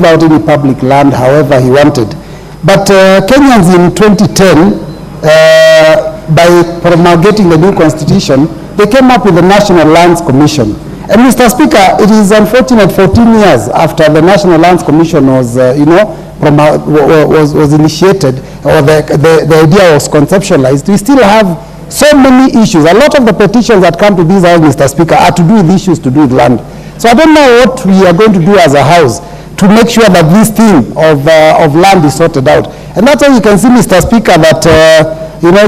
out any public land however he wanted. But Kenyans in 2010, by promulgating the new constitution, they came up with the National Lands Commission. And Mr. Speaker, it is unfortunate 14 years after the National Lands Commission was, was initiated, or the idea was conceptualized, we still have so many issues. A lot of the petitions that come to this house, Mr. Speaker, are to do with issues to do with land. So I don't know what we are going to do as a house to make sure that this thing of land is sorted out. And that's why you can see, Mr. Speaker, that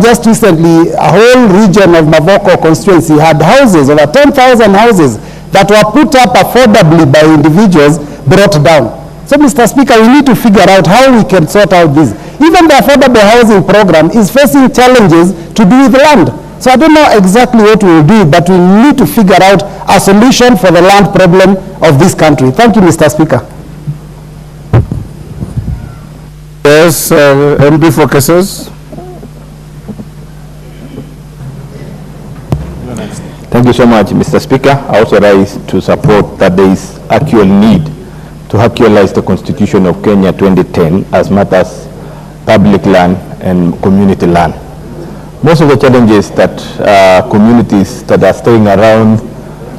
just recently, a whole region of Mavoko constituency had houses, over 10,000 houses, that were put up affordably by individuals, brought down. So, Mr. Speaker, we need to figure out how we can sort out this. Even the affordable housing program is facing challenges to do with land. So I don't know exactly what we will do, but we need to figure out a solution for the land problem of this country. Thank you, Mr. Speaker. Yes, MP for Cases. Thank you so much, Mr. Speaker. I also rise to support that there is actual need to actualize the Constitution of Kenya 2010 as matters public land and community land. Most of the challenges that communities that are staying around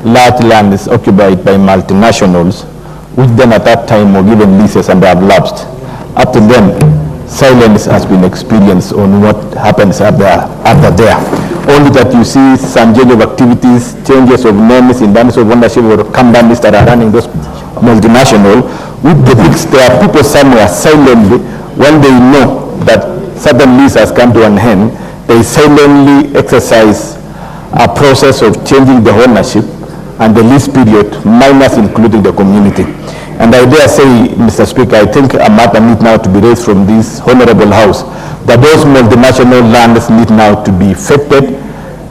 large land is occupied by multinationals, which then at that time were given leases and they have lapsed. Up to them, silence has been experienced on what happens after there. Only that you see some change of activities, changes of names in terms of ownership or companies that are running those multinational. With the fix, there are people somewhere silently, when they know that certain lease has come to an end, they silently exercise a process of changing the ownership and the lease period, minus including the community. And I dare say, Mr. Speaker, I think a matter needs now to be raised from this honorable house, that those multinational lands need now to be affected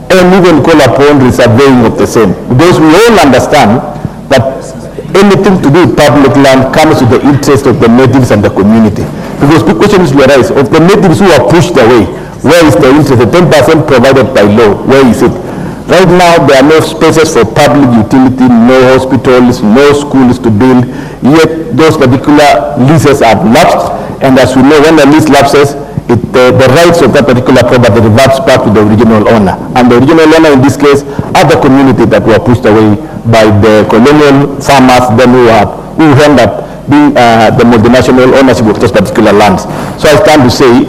and even call upon resurveying of the same. Because we all understand that anything to do with public land comes with the interest of the natives and the community. Because the question is to arise, of the natives who are pushed away, where is the interest? The 10% provided by law, where is it? Right now, there are no spaces for public utility, no hospitals, no schools to build, yet those particular leases have lapsed, and as we know, when the lease lapses, the rights of that particular property reverts back to the original owner. And the original owner in this case are the community that were pushed away by the colonial farmers then who end up being the multinational ownership of those particular lands. So I stand to say,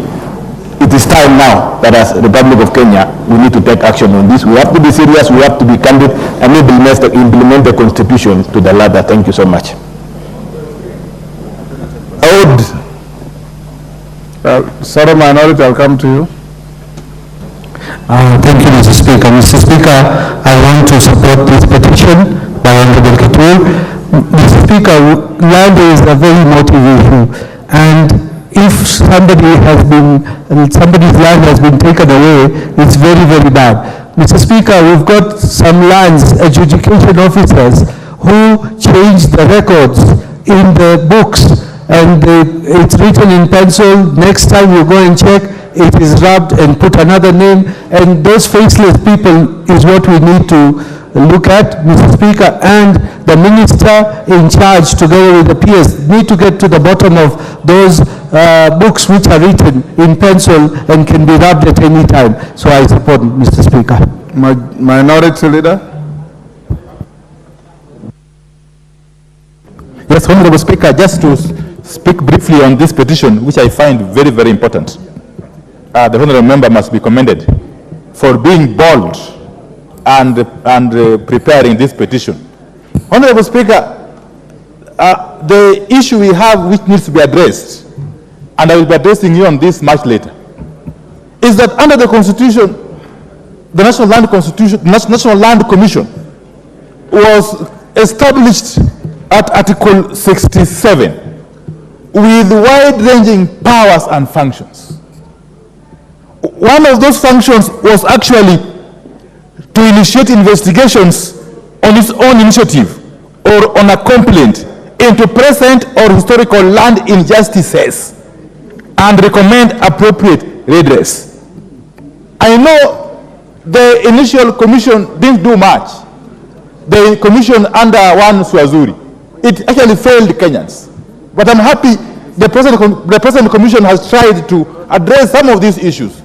it is time now that as Republic of Kenya, we need to take action on this. We have to be serious, we have to be candid, and implement the Constitution to the latter. Thank you so much. Sorry, Minority, I'll come to you. Thank you, Mr. Speaker. Mr. Speaker, I want to support this petition by Honorable Katur. Mr. Speaker, land is a very emotive issue, and if somebody's land has been taken away, it's very, very bad. Mr. Speaker, we've got some lands adjudication officers who change the records in the books, and it's written in pencil. Next time you go and check, it is rubbed and put another name, and those faceless people is what we need to look at, Mr. Speaker, and the minister in charge together with the PS need to get to the bottom of those books which are written in pencil and can be rubbed at any time. So I support, Mr. Speaker. Minority Leader. Yes, Honorable Speaker, just to speak briefly on this petition, which I find very, very important. The Honorable Member must be commended for being bold and preparing this petition. Honorable Speaker, the issue we have which needs to be addressed, and I will be addressing you on this much later, is that under the Constitution, the National Land Commission was established at Article 67 with wide-ranging powers and functions. One of those functions was actually to initiate investigations on its own initiative or on a complaint into present or historical land injustices and recommend appropriate redress. I know the initial commission didn't do much. The commission under one Swazuri, it actually failed Kenyans. But I'm happy the President Commission has tried to address some of these issues.